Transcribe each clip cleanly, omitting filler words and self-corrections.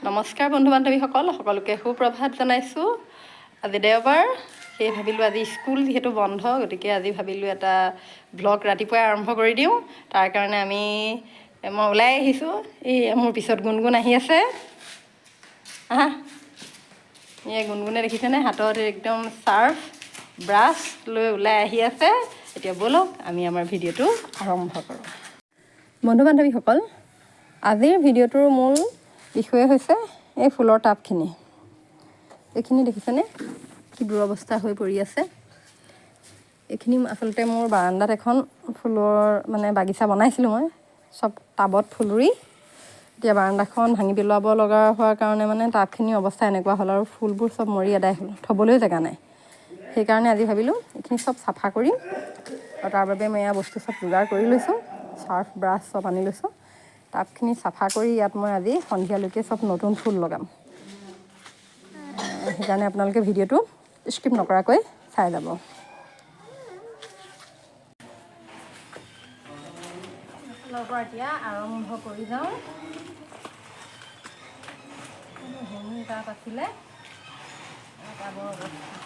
নমস্কাৰ বন্ধু বান্ধৱীসকল, সকলোকে সুপ্ৰভাত জনাইছোঁ। আজি দেওবাৰ, সেয়ে ভাবিলোঁ আজি স্কুল যিহেতু বন্ধ, গতিকে আজি ভাবিলোঁ এটা ব্লগ ৰাতিপুৱাই আৰম্ভ কৰি দিওঁ। তাৰ কাৰণে মই ওলাই আহিছোঁ। এই মোৰ পিছত গুণগুণ আহি আছে। এই গুণগুণে দেখিছেনে, হাতত একদম চাৰ্ফ ব্ৰাছ লৈ ওলাই আহি আছে। এতিয়া ব'লক আমি আমাৰ ভিডিঅ'টো আৰম্ভ কৰোঁ। বন্ধু বান্ধৱীসকল, আজিৰ ভিডিঅ'টোৰ মূল বিষয়ে হৈছে এই ফুলৰ টাবখিনি। এইখিনি দেখিছেনে কি দুৰৱস্থা হৈ পৰি আছে। এইখিনি আচলতে মোৰ বাৰান্দাত এখন ফুলৰ বাগিচা বনাইছিলোঁ মই, চব টাবত ফুল ৰুই। এতিয়া বাৰান্দাখন ভাঙি পেলাব লগা হোৱাৰ কাৰণে টাবখিনিৰ অৱস্থা এনেকুৱা হ'ল আৰু ফুলবোৰ চব মৰি আদায় হ'ল, থ'বলৈও জেগা নাই। সেইকাৰণে আজি ভাবিলোঁ এইখিনি চব চাফা কৰিম আৰু তাৰ বাবে মই এয়া বস্তু চব যোগাৰ কৰি লৈছোঁ। চাৰ্ফ ব্ৰাছ চব আনি লৈছোঁ। টাবখিনি চাফা কৰি ইয়াত মই আজি সন্ধিয়ালৈকে চব নতুন ফুল লগাম। সেইকাৰণে আপোনালোকে ভিডিঅ'টো স্কিপ নকৰাকৈ চাই যাব। ফুলৰ পৰা এতিয়া আৰম্ভ কৰি যাওঁ। হেঙুল টাব আছিলে, টাবৰ অৱস্থা।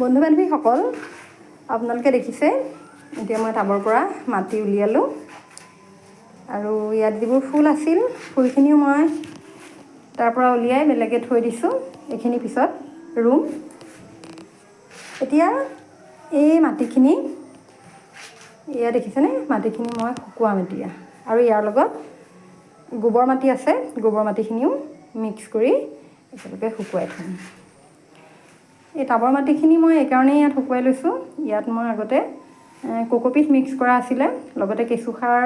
বন্ধু বান্ধৱীসকল, আপোনালোকে দেখিছে এতিয়া মই টাবৰ পৰা মাটি উলিয়ালোঁ আৰু ইয়াত যিবোৰ ফুল আছিল ফুলখিনিও মই তাৰ পৰা উলিয়াই বেলেগে থৈ দিছোঁ। এইখিনি পিছত ৰুম। এতিয়া এই মাটিখিনি, এয়া দেখিছেনে, মাটিখিনি মই শুকুৱাম এতিয়া। আৰু ইয়াৰ লগত গোবৰ মাটি আছে, গোবৰ মাটিখিনিও মিক্স কৰি একেলগে শুকুৱাই থ'ম। এই টাবৰ মাটিখিনি মই এইকাৰণেই ইয়াত শুকুৱাই লৈছোঁ। ইয়াত মই আগতে কোকোপিট মিক্স কৰা আছিলে, লগতে কেঁচুসাৰ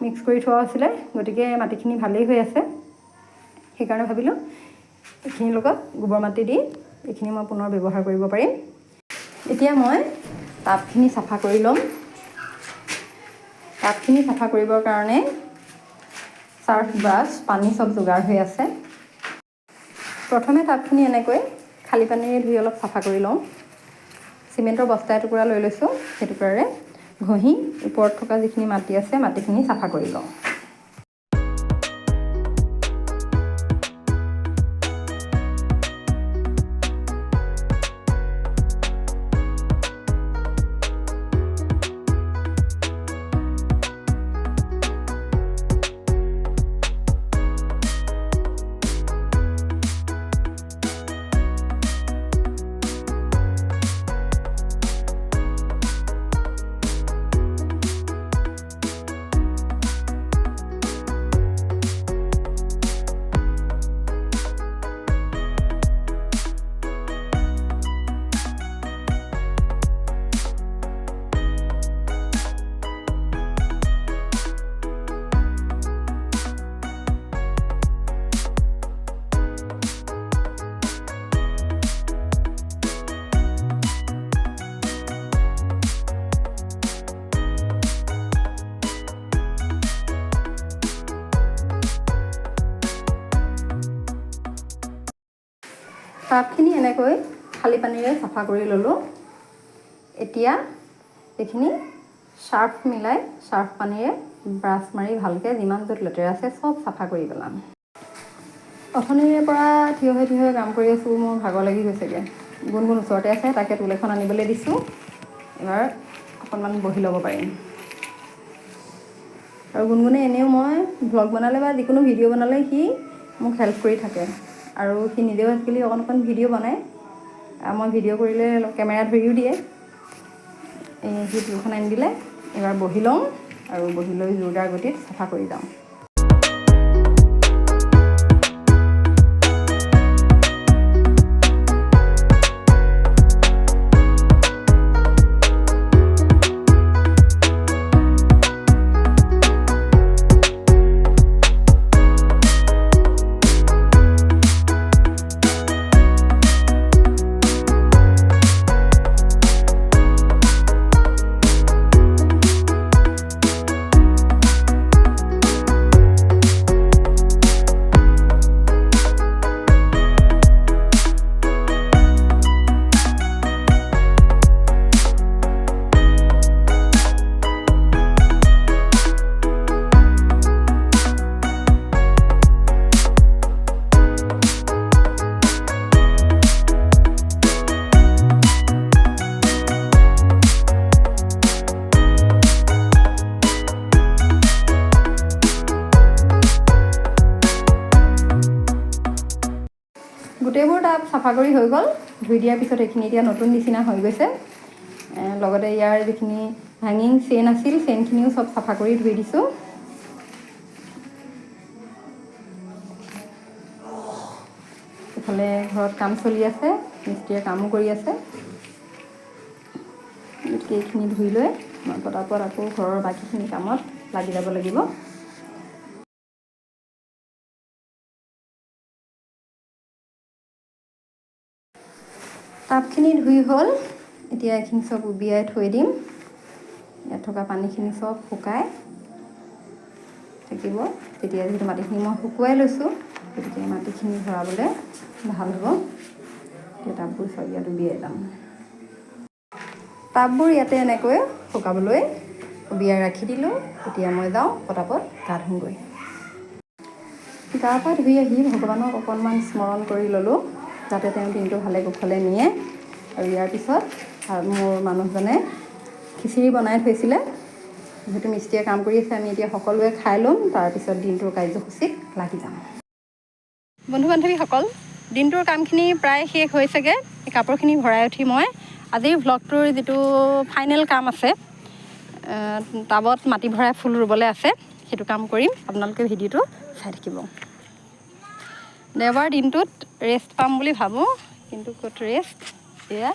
মিক্স কৰি থোৱা আছিলে, গতিকে মাটিখিনি ভালেই হৈ আছে। সেইকাৰণে ভাবিলোঁ এইখিনিৰ লগত গোবৰ মাটি দি এইখিনি মই পুনৰ ব্যৱহাৰ কৰিব পাৰিম। এতিয়া মই টাবখিনি চাফা কৰি ল'ম। টাবখিনি চাফা কৰিবৰ কাৰণে চাৰ্ফ ব্ৰাছ পানী চব যোগাৰ হৈ আছে। প্ৰথমে টাবখিনি এনেকৈ খালী পানীৰে ধুই অলপ চাফা কৰি লওঁ। চিমেণ্টৰ বস্তা এটুকুৰা লৈ লৈছোঁ, সেই টুকুৰাৰে ঘঁহি ওপৰত থকা যিখিনি মাটি আছে মাটিখিনি চাফা কৰি লওঁ। টাবখিনি এনেকৈ খালী পানীৰে চাফা কৰি ল'লোঁ। এতিয়া এইখিনি চাৰ্ফ মিলাই চাৰ্ফ পানীৰে ব্ৰাছ মাৰি ভালকৈ যিমান য'ত লেতেৰা আছে চব চাফা কৰি পেলাম। অথনিৰে পৰা থিয় হৈ কাম কৰি আছোঁ, মোৰ ভাগৰ লাগি গৈছেগৈ। গুণগুণ ওচৰতে আছে, তাকে টুল এখন আনিবলৈ দিছোঁ। এবাৰ অকণমান বহি ল'ব পাৰিম। আৰু গুণগুণে এনেও মই ভ্লগ বনালে বা যিকোনো ভিডিঅ' বনালে সি মোক হেল্প কৰি থাকে। আৰু সি নিজেও আজিকালি অকণ ভিডিঅ' বনায়। মই ভিডিঅ' কৰিলে কেমেৰা ধৰিও দিয়ে। সি টুলখন আনি দিলে। এবাৰ বহি লওঁ আৰু বহি লৈ জোৰদাৰ গতিত চাফা কৰি যাওঁ। গোটেইবোৰ টাব চাফা কৰি হৈ গ'ল। ধুই দিয়াৰ পিছত এইখিনি এতিয়া নতুন নিচিনা হৈ গৈছে। লগতে ইয়াৰ যিখিনি হেঙিং চেইন আছিল, চেইনখিনিও চব চাফা কৰি ধুই দিছোঁ। ইফালে ঘৰত কাম চলি আছে, মিস্ত্ৰীয়ে কামো কৰি আছে। গতিকে এইখিনি ধুই লৈ মই পটাপট আকৌ ঘৰৰ বাকীখিনি কামত লাগি যাব লাগিব। টাবখিনি ধুই হ'ল। এতিয়া এইখিনি চব উবিয়াই থৈ দিম। ইয়াত থকা পানীখিনি চব শুকাই থাকিব। তেতিয়া যিহেতু মাটিখিনি মই শুকুৱাই লৈছোঁ, গতিকে মাটিখিনি ভৰাবলৈ ভাল হ'ব। এতিয়া টাববোৰ চব ইয়াত উবিয়াই যাম। টাববোৰ ইয়াতে এনেকৈ শুকাবলৈ উবিয়াই ৰাখি দিলোঁ। এতিয়া মই যাওঁ পটাপট গা ধুওঁগৈ। গা পা ধুই আহি ভগৱানক অকণমান স্মৰণ কৰি ল'লোঁ, যাতে তেওঁ দিনটো ভালে কুশলে নিয়ে। আৰু ইয়াৰ পিছত মোৰ মানুহজনে খিচিৰি বনাই থৈছিলে। যিহেতু মিস্ত্ৰীয়ে কাম কৰি আছে, আমি এতিয়া সকলোৱে খাই ল'ম। তাৰপিছত দিনটোৰ কাৰ্যসূচীত লাগি যাম। বন্ধু বান্ধৱীসকল, দিনটোৰ কামখিনি প্ৰায় শেষ হৈছেগৈ। এই কাপোৰখিনি ভৰাই উঠি মই আজিৰ ভ্লগটোৰ যিটো ফাইনেল কাম আছে, টাবত মাটি ভৰাই ফুল ৰুবলৈ আছে, সেইটো কাম কৰিম। আপোনালোকে ভিডিঅ'টো চাই থাকিব। দেওবাৰ দিনটোত ৰেষ্ট পাম বুলি ভাবোঁ, কিন্তু ক'ত ৰেষ্ট। এয়া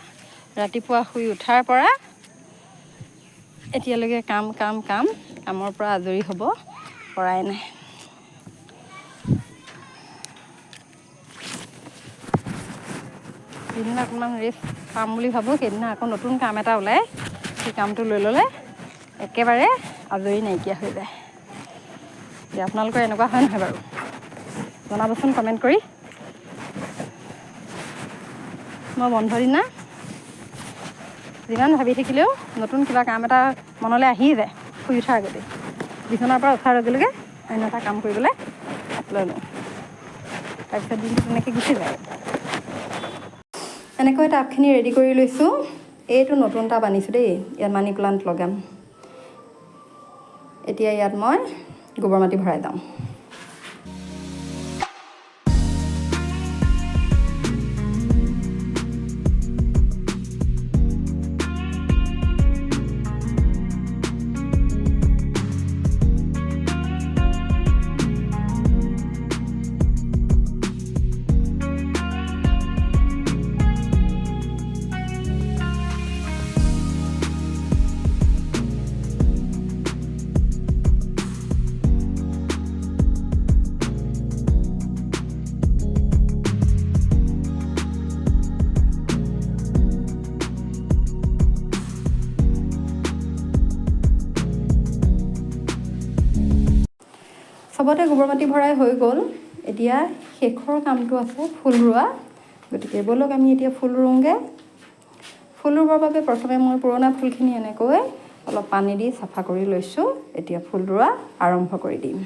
ৰাতিপুৱা শুই উঠাৰ পৰা এতিয়ালৈকে কামৰ পৰা আজৰি হ'ব পৰাই নাই। যিদিনা অকণমান ৰেষ্ট পাম বুলি ভাবোঁ, সেইদিনা আকৌ নতুন কাম এটা ওলায়। সেই কামটো লৈ ল'লে একেবাৰে আজৰি নাইকিয়া হৈ যায়। এতিয়া আপোনালোকৰ এনেকুৱা হয় নহয় বাৰু? জনাবচোন কমেণ্ট কৰি। মই বন্ধ দিনা যিমান ভাবি থাকিলেও নতুন কিবা কাম এটা মনলৈ আহি যায় শুই উঠাৰ আগতে। বিচনাৰ পৰা উঠাৰ লগে লগে অন্য এটা কাম কৰিবলৈ লৈ লওঁ, তাৰপিছত দিনটো তেনেকৈ গুচি যায়। এনেকৈ টাবখিনি ৰেডি কৰি লৈছোঁ। এইটো নতুন টাব আনিছোঁ দেই, ইয়াত মানি প্লাণ্ট লগাম। এতিয়া ইয়াত মই গোবৰ মাটি ভৰাই যাম। চবতে গোবৰ মাটি ভৰাই হৈ গ'ল। এতিয়া শেষৰ কামটো আছে ফুল ৰোৱা। গতিকে ব'লক আমি এতিয়া ফুল ৰুওঁগৈ। ফুল ৰুবৰ বাবে প্ৰথমে মই পুৰণা ফুলখিনি এনেকৈ অলপ পানী দি চাফা কৰি লৈছোঁ। এতিয়া ফুল ৰোৱা আৰম্ভ কৰি দিম।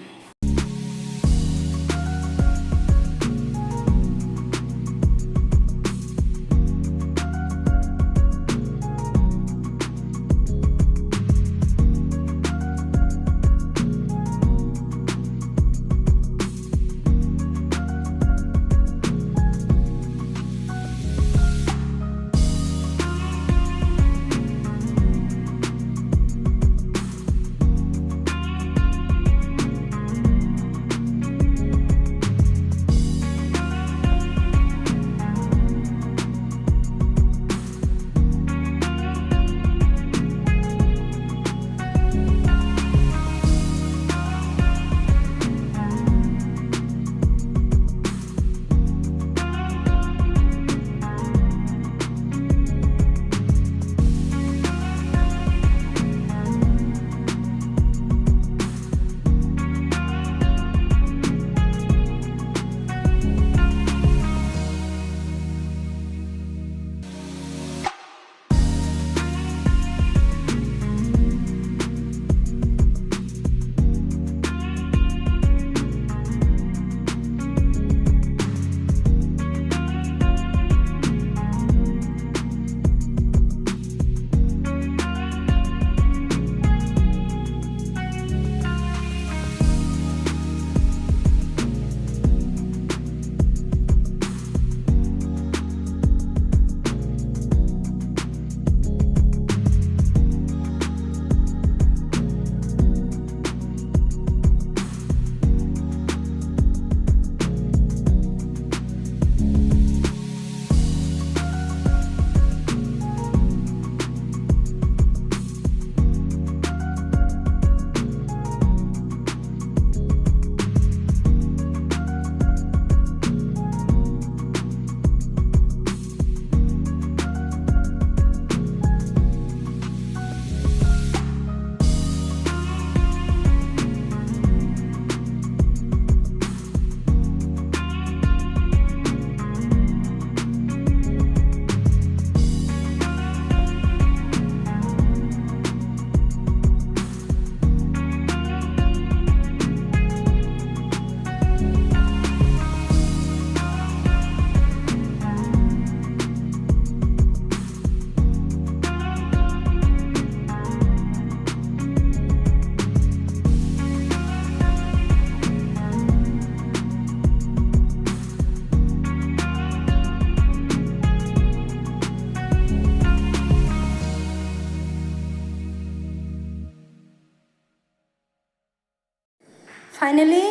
ফাইনেলি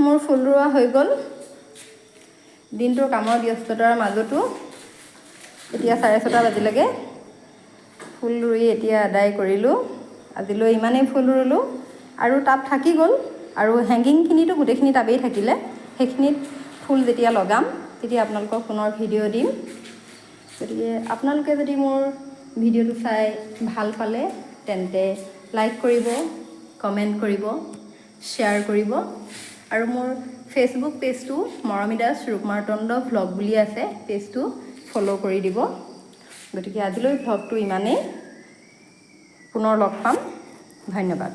মোৰ ফুল ৰোৱা হৈ গ'ল। দিনটোৰ কামৰ ব্যস্ততাৰ মাজতো এতিয়া 6:30 বাজিলেগৈ। ফুল ৰুই এতিয়া আদায় কৰিলোঁ। আজিলৈ ইমানেই ফুল ৰুলোঁ আৰু টাব থাকি গ'ল আৰু হেংগিংখিনিতো গোটেইখিনি টাবেই থাকিলে। সেইখিনিত ফুল যেতিয়া লগাম তেতিয়া আপোনালোকক পুনৰ ভিডিঅ' দিম। গতিকে আপোনালোকে যদি মোৰ ভিডিঅ'টো চাই ভাল পালে তেন্তে লাইক কৰিব, কমেণ্ট কৰিব, শ্বেয়াৰ কৰিব আৰু মোৰ ফেচবুক পেজটো মৰমী দাস ৰূপমাৰ্তণ্ড ভ্লগ বুলি আছে, পেজটো ফ'ল' কৰি দিব। গতিকে আজিলৈ ভ্লগটো ইমানেই। পুনৰ লগ পাম ধন্যবাদ।